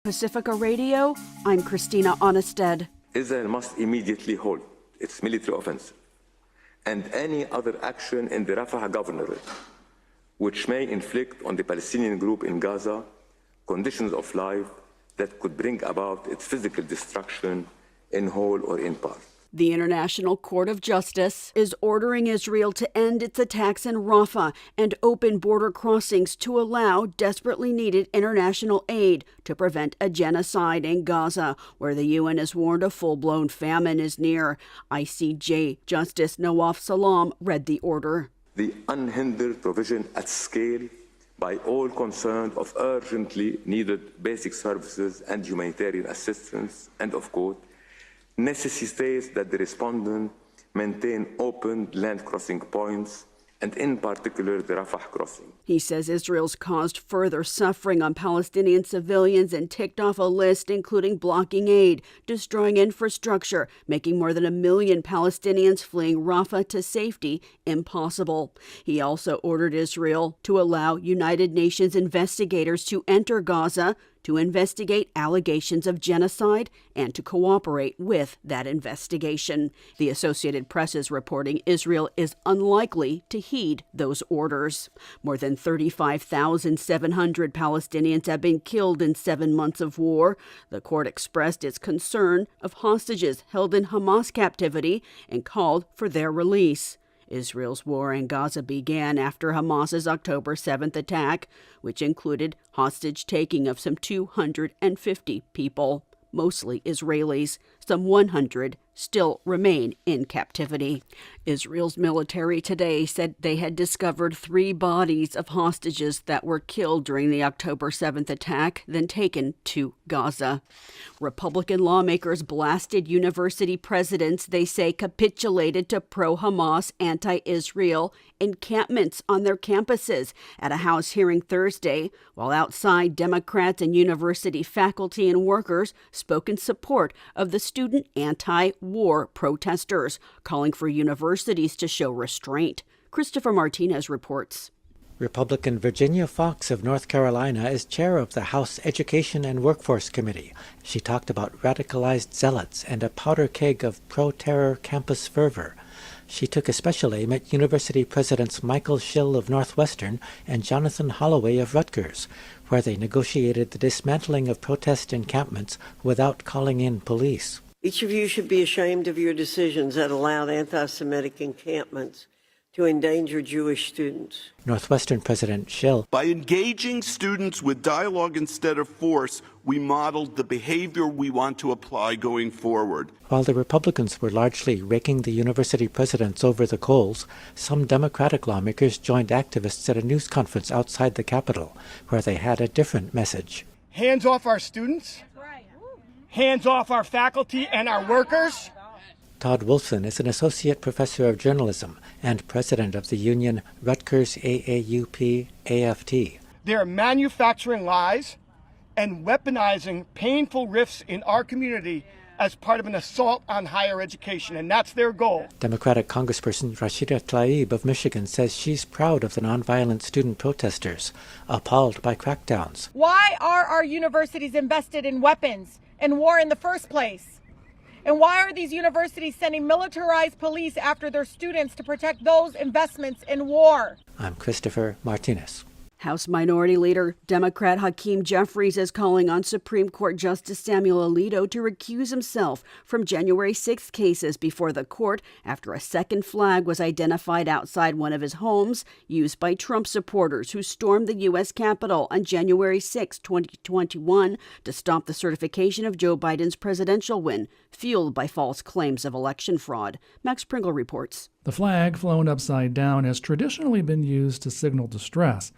Pacifica Radio, I'm Christina Onnested. Israel must immediately halt its military offensive and any other action in the Rafah governorate which may inflict on the Palestinian group in Gaza conditions of life that could bring about its physical destruction in whole or in part. The International Court of Justice is ordering Israel to end its attacks in Rafah and open border crossings to allow desperately needed international aid to prevent a genocide in Gaza, where the UN has warned a full-blown famine is near. ICJ Justice Nawaf Salam read the order. The unhindered provision at scale by all concerned of urgently needed basic services and humanitarian assistance, and of course, necessitates that the respondent maintain open land crossing points, and in particular the Rafah crossing. He says Israel's caused further suffering on Palestinian civilians and ticked off a list including blocking aid, destroying infrastructure, making more than 1 million Palestinians fleeing Rafah to safety impossible. He also ordered Israel to allow United Nations investigators to enter Gaza to investigate allegations of genocide and to cooperate with that investigation. The Associated Press is reporting Israel is unlikely to heed those orders. More than 35,700 Palestinians have been killed in 7 months of war. The court expressed its concern of hostages held in Hamas captivity and called for their release. Israel's war in Gaza began after Hamas's October 7th attack, which included hostage-taking of some 250 people, mostly Israelis. Some 100 still remain in captivity. Israel's military today said they had discovered 3 bodies of hostages that were killed during the October 7th attack, then taken to Gaza. Republican lawmakers blasted university presidents they say capitulated to pro-Hamas, anti-Israel encampments on their campuses at a House hearing Thursday, while outside Democrats and university faculty and workers spoke in support of the student anti-war protesters, calling for universities to show restraint. Christopher Martinez reports. Republican Virginia Fox of North Carolina is chair of the House Education and Workforce Committee. She talked about radicalized zealots and a powder keg of pro-terror campus fervor. She took a special aim at university presidents Michael Schill of Northwestern and Jonathan Holloway of Rutgers, where they negotiated the dismantling of protest encampments without calling in police. Each of you should be ashamed of your decisions that allowed anti-Semitic encampments to endanger Jewish students. Northwestern President Schill. By engaging students with dialogue instead of force, we modeled the behavior we want to apply going forward. While the Republicans were largely raking the university presidents over the coals, some Democratic lawmakers joined activists at a news conference outside the Capitol, where they had a different message. Hands off our students, hands off our faculty and our workers. Todd Wolfson is an associate professor of journalism and president of the union Rutgers AAUP-AFT. They're manufacturing lies and weaponizing painful rifts in our community as part of an assault on higher education, and that's their goal. Democratic Congressperson Rashida Tlaib of Michigan says she's proud of the nonviolent student protesters, appalled by crackdowns. Why are our universities invested in weapons and war in the first place? And why are these universities sending militarized police after their students to protect those investments in war? I'm Christopher Martinez. House Minority Leader Democrat Hakeem Jeffries is calling on Supreme Court Justice Samuel Alito to recuse himself from January 6th cases before the court after a second flag was identified outside one of his homes used by Trump supporters who stormed the U.S. Capitol on January 6, 2021 to stop the certification of Joe Biden's presidential win, fueled by false claims of election fraud. Max Pringle reports. The flag, flown upside down, has traditionally been used to signal distress,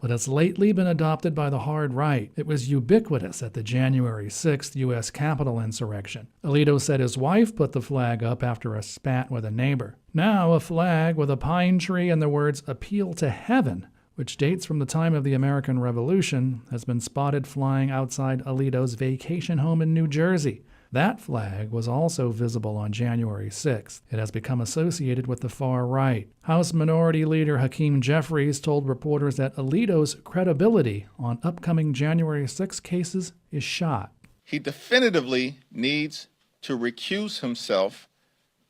but it's lately been adopted by the hard right. It was ubiquitous at the January 6th U.S. Capitol insurrection. Alito said his wife put the flag up after a spat with a neighbor. Now a flag with a pine tree and the words "Appeal to Heaven," which dates from the time of the American Revolution, has been spotted flying outside Alito's vacation home in New Jersey, That flag was also visible on January 6th. It has become associated with the far right. House Minority Leader Hakeem Jeffries told reporters that Alito's credibility on upcoming January 6 cases is shot. He definitively needs to recuse himself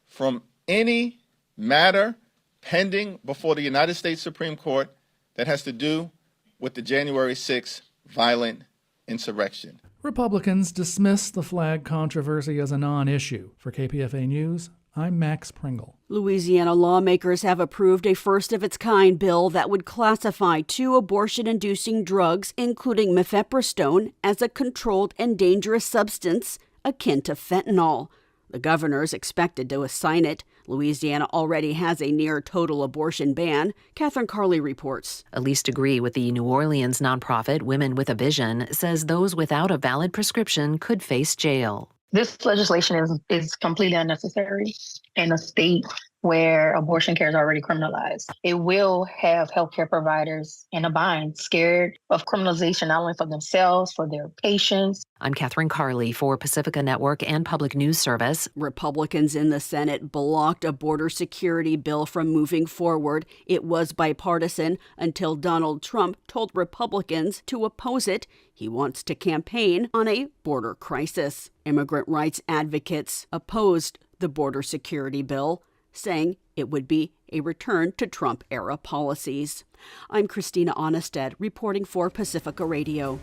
from any matter pending before the United States Supreme Court that has to do with the January 6th violent insurrection. Republicans dismiss the flag controversy as a non-issue. For KPFA News, I'm Max Pringle. Louisiana lawmakers have approved a first-of-its-kind bill that would classify 2 abortion-inducing drugs, including mifepristone, as a controlled and dangerous substance akin to fentanyl. The governor is expected to sign it. Louisiana already has a near-total abortion ban. Catherine Carley reports. Elise Degree with the New Orleans nonprofit Women with a Vision says those without a valid prescription could face jail. This legislation is completely unnecessary in a state where abortion care is already criminalized. It will have healthcare providers in a bind, scared of criminalization not only for themselves, for their patients. I'm Catherine Carley for Pacifica Network and Public News Service. Republicans in the Senate blocked a border security bill from moving forward. It was bipartisan until Donald Trump told Republicans to oppose it. He wants to campaign on a border crisis. Immigrant rights advocates opposed the border security bill, saying it would be a return to Trump-era policies. I'm Christina Onnested, reporting for Pacifica Radio.